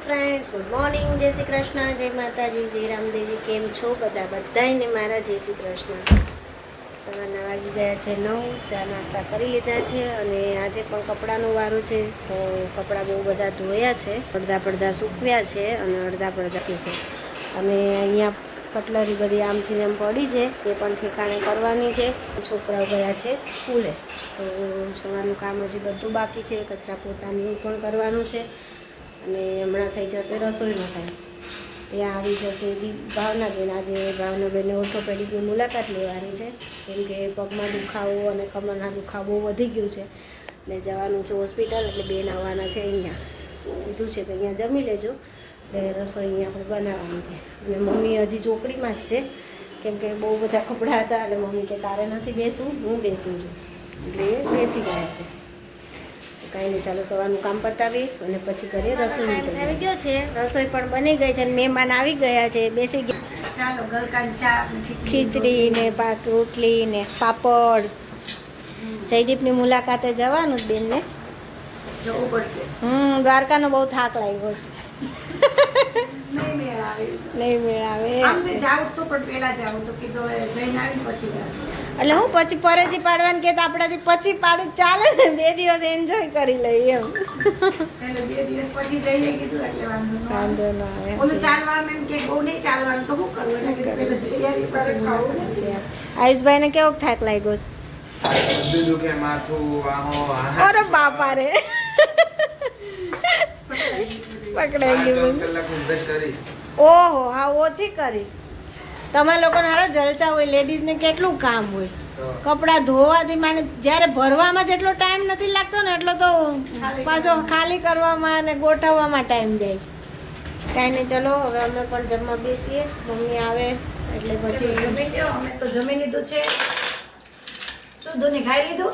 Friends, good morning, જય શ્રી કૃષ્ણ, જય માતાજી, જય રામદેવી. કેમ છો બધાને મારા જય શ્રી કૃષ્ણ. સવારના વાગી ગયા છે 9, ચા નાસ્તા કરી લીધા છે અને આજે પણ કપડાનો વારો છે. તો કપડાં બહુ બધા ધોયા છે, અડધા સૂકવ્યા છે અને અડધા છે. અને અહીંયા કટલરી બધી આમથી આમ પડી છે, એ પણ ઠેકાણે કરવાની છે. છોકરાઓ ગયા છે સ્કૂલે, તો સવારનું કામ હજી બધું બાકી છે. કચરા પોતાનું પણ કરવાનું છે અને હમણાં થઈ જશે રસોઈનો ટાઈમ. ત્યાં આવી જશે ભાવનાબેન. આજે ભાવનાબેનને ઓર્થોપેડિકની મુલાકાત લેવાની છે, કેમ કે પગમાં દુખાવો અને કમરના દુખાવો બહુ વધી ગયું છે એટલે જવાનું છે હોસ્પિટલ. એટલે બેન આવવાના છે. અહીંયા કીધું છે કે અહીંયા જમી લેજો, એટલે રસોઈ અહીંયા આપણે બનાવવાની છે. અને મમ્મી હજી ચોકડીમાં જ છે, કેમ કે બહુ બધા કપડાં હતા એટલે મમ્મી કે તારે નથી બેસવું, હું બેસું છું. એટલે એ બેસી ગયા હતા. કાંઈ નહીં, ચાલો સવારનું કામ પતાવી અને પછી કરીએ રસોઈ. આવી ગયો છે, રસોઈ પણ બની ગઈ છે અને મહેમાન આવી ગયા છે, બેસી ગયા. ચાલો ગલકાની શાક, ખીચડી ને પાક રોટલી ને પાપડ. જયદીપની મુલાકાતે જવાનું જ બેનને. જવું પડશે. દ્વારકાનો બહુ થાક લાગ્યો છે. નહીં મેળ આવે. નહીં મેળ આવે. આમ તો જાવું તો પણ પહેલા જાવું તો કીધું હવે જઈને આવીને પછી જાશું. એટલે હું પછી પરેજી પાડવાનું કે આપણાથી પછી પાડી ચાલે ને, 2 દિવસ એન્જોય કરી લઈએ એમ. એટલે 2 દિવસ પછી જઈએ કીધું એટલે વાંધો ન આવે. વાંધો ન આવે. ઓલું ચાલવાનું એમ કે બહુ નહીં ચાલવાનું તો શું કરવું, એટલે કીધું પહેલા જઈ આવીએ પછી ખાવું. આયુષભાઈને કેવો થાક લાગ્યો છે? બીજું કે માથું આહો અરે બાપા રે, પકડાઈ ગયું. કલાક અભ્યાસ કરી. ઓહો, હા ઓછી કરી. તમારા લોકોને હારો જલસા હોય, લેડીઝને કેટલું કામ હોય. કપડાં ધોવાથી માને જ્યારે ભરવામાં જેટલો ટાઈમ નથી લાગતો ને, એટલો તો પાછો ખાલી કરવામાં અને ગોઠવવામાં ટાઈમ જાય. કાંઈ નહીં, ચલો હવે અમે પણ જમવા બેસીએ. મમ્મી આવે એટલે પછી જમી લ્યો. અમે તો જમી લીધું છે. શું ધોની ખાઈ લીધું?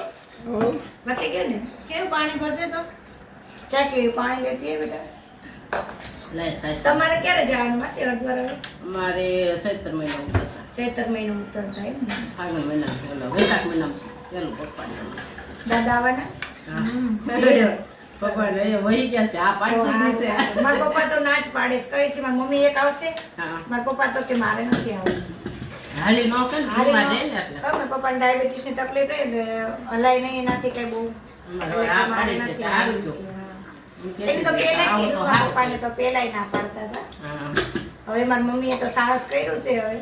પતી ગયું ને? કેવું પાણી ભરતે તો ચા કેવી પાણી લેતી હોય બેટા? તમારે ક્યારે જવાનું માસી હરિદ્વાર હવે? અમારે ચૈત્ર મહિનો ઉતરતા, ચૈત્ર મહિનો ઉત્તર થાય ને? ફાગણ મહિના વૈશાખ મહિના પેલું પપ્પા દાદા આવવાના? પપ્પા વહી ગયા છે. આ પાડી છે. મારા પપ્પા તો ના જ પાડે છે. કઈ છે મારી મમ્મી એક આવશે, હા, મારા પપ્પા તો કે મારે નથી આવવું. હાલી ન કે હાલી બીમાર ન- રહે ને એટલે મારા પપ્પાને ડાયાબિટીસ ની તકલીફ રહે એટલે હલાય નહીં, એનાથી કઈ બહુ અમારે આ પાડી છે કે હારું જો. એને તો પહેલા જ કીધું, મારા પપ્પાને તો પહેલાય ના પાડતા હતા. હા, હવે મારી મમ્મીએ તો સાહસ કર્યું છે હવે.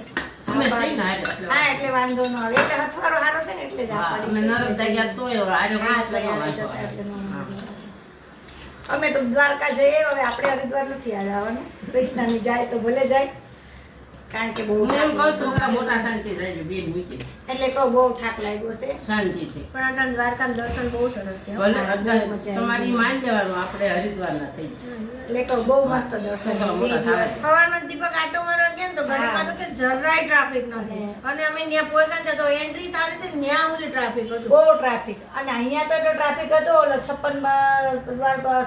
અમે થઈ ને હારે એટલે. હા, એટલે વાંધો ન આવે. એટલે હથવારો સારો છે ને એટલે જ આ હા, પાડી અમે છે. નરમ થઈ ગયા તોય હારે હા, એટલે એટલે ન આ વાંધો જતા એટલે ન આવે. વાંધો આવે. અમે તો દ્વારકા જઈએ, હવે આપણે હરિદ્વાર નથી યાદ આવવાનું. કૃષ્ણની જાય તો ભલે જાય, કારણ કે બહુ હું એમ કહું છું થાક કે મોટા શાંતિ જાય બેન મૂકી એટલે કહું બહુ થાક લાગ્યો છે. શાંતિથી. પણ અત્યારે દ્વારકામાં દર્શન બહુ સરસ છે. ભલે હા, હરિદ્વાર બહુ મજા આવી. તમારી માન જવાનું, આપણે હરિદ્વાર ના થઈ જાય. એટલે કહું બહુ મસ્ત દર્શન છોકરા બે મોટા દિવસ. સવારમાં દીપક આટો મારવા ગયા ને તો ઘણી હા. પાછું કે જરાય ટ્રાફિક નથી. અને અમે ત્યાં પહોંચ્યા ને તો એન્ટ્રી થાય છે, ત્યાં સુધી ટ્રાફિક હતું. બહુ ટ્રાફિક. અને અહીંયા તો એટલો ટ્રાફિક હતો. ઓલો 56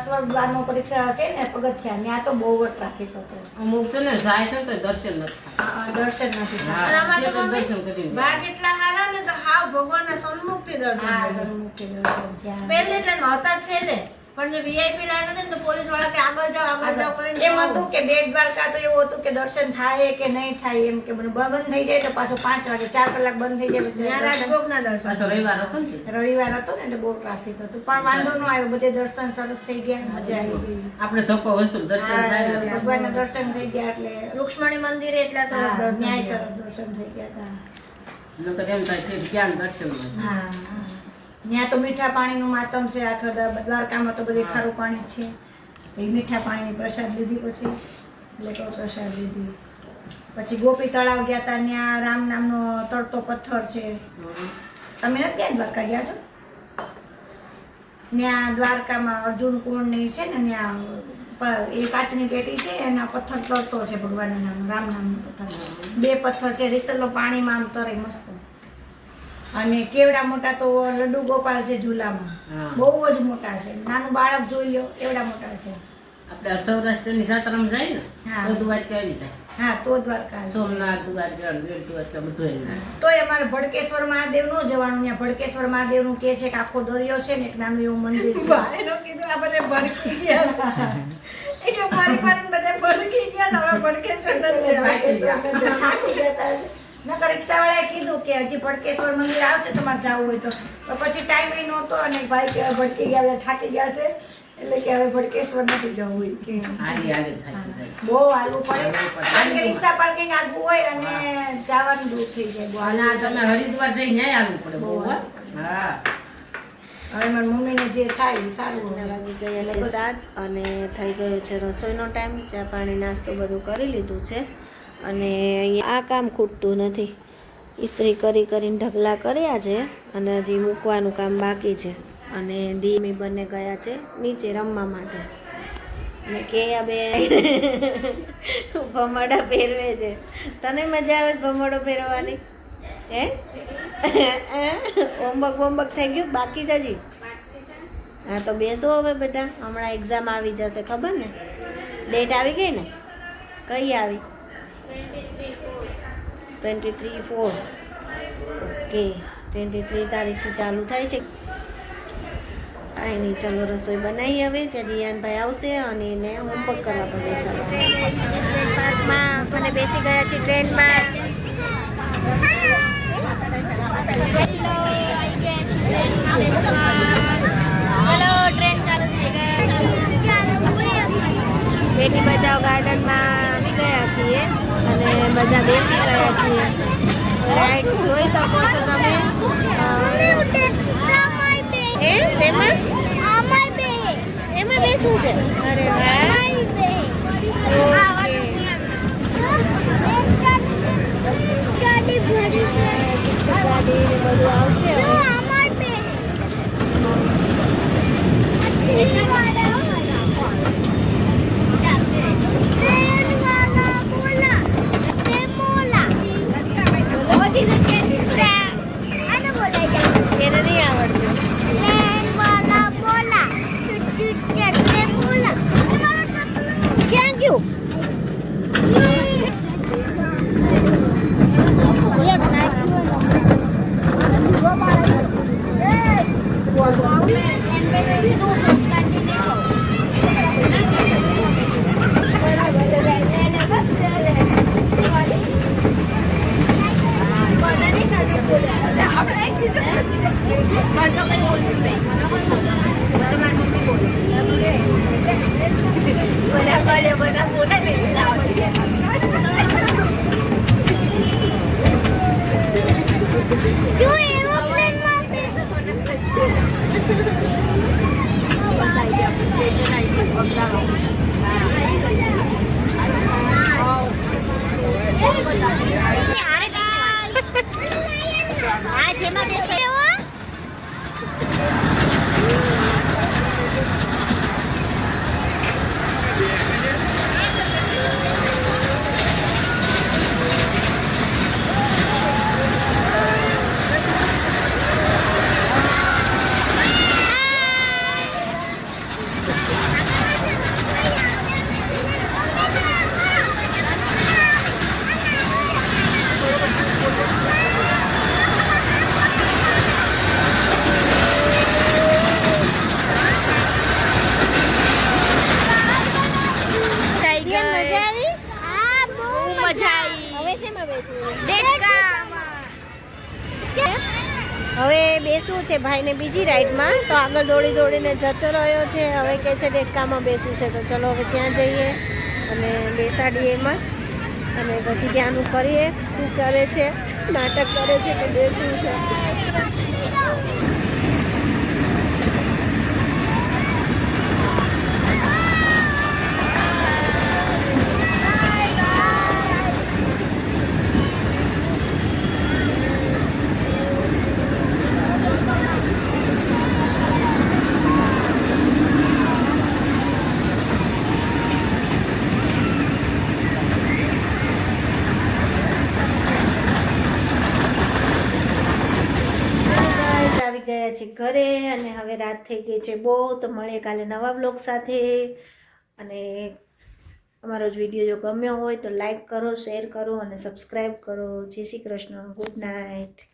સ્વર્ગદ્વારનો પરીક્ષા હશે ને પગથિયા, ત્યાં તો બહુ જ ટ્રાફિક હતો. અમુક છે ને જાય છે ને તો દર્શન નથી થતા. દર્શન નથી થતા. હા, અને અમારે તો દર્શન મમ્મી કરીને ભાગ એટલા સારા ને તો હાવ ભગવાનના સન્મુખથી દર્શન હા, થાય છે. સન્મુખથી દર્શન ત્યાં. પહેલે એટલે નહોતા જ છેલ્લે, પણ જે વીઆઈપી લાઈન હતી ને તો પોલીસ વાળા કે આગળ જાઓ કરીને એમ હતું કે બેટ દ્વારકા તો એવું હતું કે દર્શન થાય કે નહીં થાય, એમ કે બંધ થઈ જાય તો પાછો 5 વાગે 4 કલાક બંધ થઈ જાય પછી ત્યાં દર્શન. રાજભોગના દર્શન. પાછો રવિવાર હતો ને તે. રવિવાર હતો ને એટલે બહુ ટ્રાફિક હતું, પણ વાંધો ન આવ્યો. બધે દર્શન સરસ થઈ ગયા, મજા આવી ગઈ. આપણે ધક્કો વસૂલ દર્શન થાય ને. ભગવાનના દર્શન થઈ ગયા એટલે રૂક્ષ્મણી મંદિરે એટલા સરસ હા, દર્શન ન્યાય થયા. સરસ દર્શન થઈ ગયા હતા. નકર એમ થાય કે જ્ઞાન દર્શનમાં. હા, ત્યાં તો મીઠા પાણીનું માતમ છે. આખા દ્વારકામાં તો બધે ખારું પાણી જ છે. તો એ મીઠા પાણીની પ્રસાદ લીધી પછી, એટલે તો પ્રસાદ લીધી. પછી ગોપી તળાવ ગયા હતા, ત્યાં રામ નામનો તરતો પથ્થર છે. તમે નથી ત્યાં દ્વારકા ગયા છો? ત્યાં દ્વારકામાં અર્જુન કુંડ ને છે ને, ત્યાં એ કાચની પેટી છે, એના પથ્થર તરતો છે ભગવાનના નામ, રામ નામનો પથ્થર. 2 પથ્થર છે, રિસલો પાણીમાં આમ તરે મસ્ત. અને કેવડા મોટા તો લડ્ડુ ગોપાલ છે ઝૂલામાં, હા. બહુ જ મોટા છે. નાનું બાળક જોઈ લો એવડા મોટા છે. આપણે સૌરાષ્ટ્રની જાત્રામાં જાય ને હા. તો દ્વારકા આવી જાય. હા, તો દ્વારકા છે. સોમનાથ દ્વારકા બેટ દ્વારકા બધું આવી જાય. તોય અમારે ભડકેશ્વર મહાદેવ નો જવાનું. ત્યાં ભડકેશ્વર મહાદેવ નું કે છે કે આખો દરિયો છે ને, એક નાનું એવું મંદિર છે. ભાઈને કીધું આ બધે ભડકી ગયા. એ ફરી બધા ભડકી ગયા. હવે ભડકેશ્વર નથી જવાનું. થાકી જતા. નકર રિક્ષાવાળાએ કીધું કે હજી ભડકેશ્વર મંદિર આવશે તમારે જવું હોય તો પછી ટાઈમ એ નહોતો અને ભાઈ કે ભડકી ગયા એટલે થાકી ગયા છે એટલે કે હવે ભડકેશ્વર નથી જવું હોય કે હાલી હાલી થાકી જાય. બહુ હાલવું પડે કારણ કે રિક્ષા પાર્કિંગ આગું હોય અને જવાનું દૂર થઈ જાય બહુ અને આ હાલવું. તમે હરિદ્વાર જઈ ન્યાય આવવું પડે બહુ હો. હા હવે મારી મમ્મીને જે થાય એ સારું અને હોય. વાગી ગયા છે 7 અને થઈ ગયો છે રસોઈનો ટાઈમ. ચા પાણી નાસ્તો બધું કરી લીધું છે અને અહીંયા આ કામ ખૂટતું નથી. ઇસ્ત્રી કરી કરીને ઢગલા કર્યા છે અને હજી મૂકવાનું કામ બાકી છે. અને ધીમી બંને ગયા છે નીચે રમવા માટે અને કેયા બે ભમરડા પહેરવે છે. તને મજા આવે છે ભમરડો પહેરવાની? હે હોમવર્ક વોમવર્ક થઈ ગયું બાકી છે હજી? હા તો બેસો હવે બેટા, હમણાં એક્ઝામ આવી જશે ખબર ને? ડેટ આવી ગઈ ને? કઈ આવી? 23/4 ઓકે 23 તારીખથી ચાલુ થાય છે. કાંઈ નહીં, ચલો રસોઈ બનાવી હવે. ત્યાં દિયાનભાઈ આવશે અને એને હોમવર્ક કરવા પડે. પાર્કમાં મને બેસી ગયા છે ટ્રેનમાં. ચલો ટ્રેન ચાલુ થઈ ગઈ. બેટી બચાવ ગાર્ડનમાં આવી ગયા છીએ અને બધા બેસી ગયા છીએ. રાઇડ્સ જોઈ શકો છો તમે. એ શેમાં? એમાં બેસવું છે? અરે વાહ. ગાડી ને બધું આવશે હવે. એને નહીં આવડતું. ક્યાં ગયું? હવે બેસવું છે ભાઈને બીજી રાઈડમાં, તો આગળ દોડી દોડીને જતો રહ્યો છે. હવે કહે છે ડેટકામાં બેસવું છે, તો ચલો હવે ત્યાં જઈએ અને બેસાડીએ એમાં અને પછી ત્યાંનું કરીએ શું કરે છે. નાટક કરે છે કે બેસવું છે. ગયા છે ઘરે અને હવે રાત થઈ ગઈ છે બહુ. તો મળીએ કાલે નવા બ્લોગ સાથે. અને અમારો જ વિડીયો જો ગમ્યો હોય તો લાઈક કરો, શેર કરો અને સબસ્ક્રાઈબ કરો. જય શ્રી કૃષ્ણ. Good night.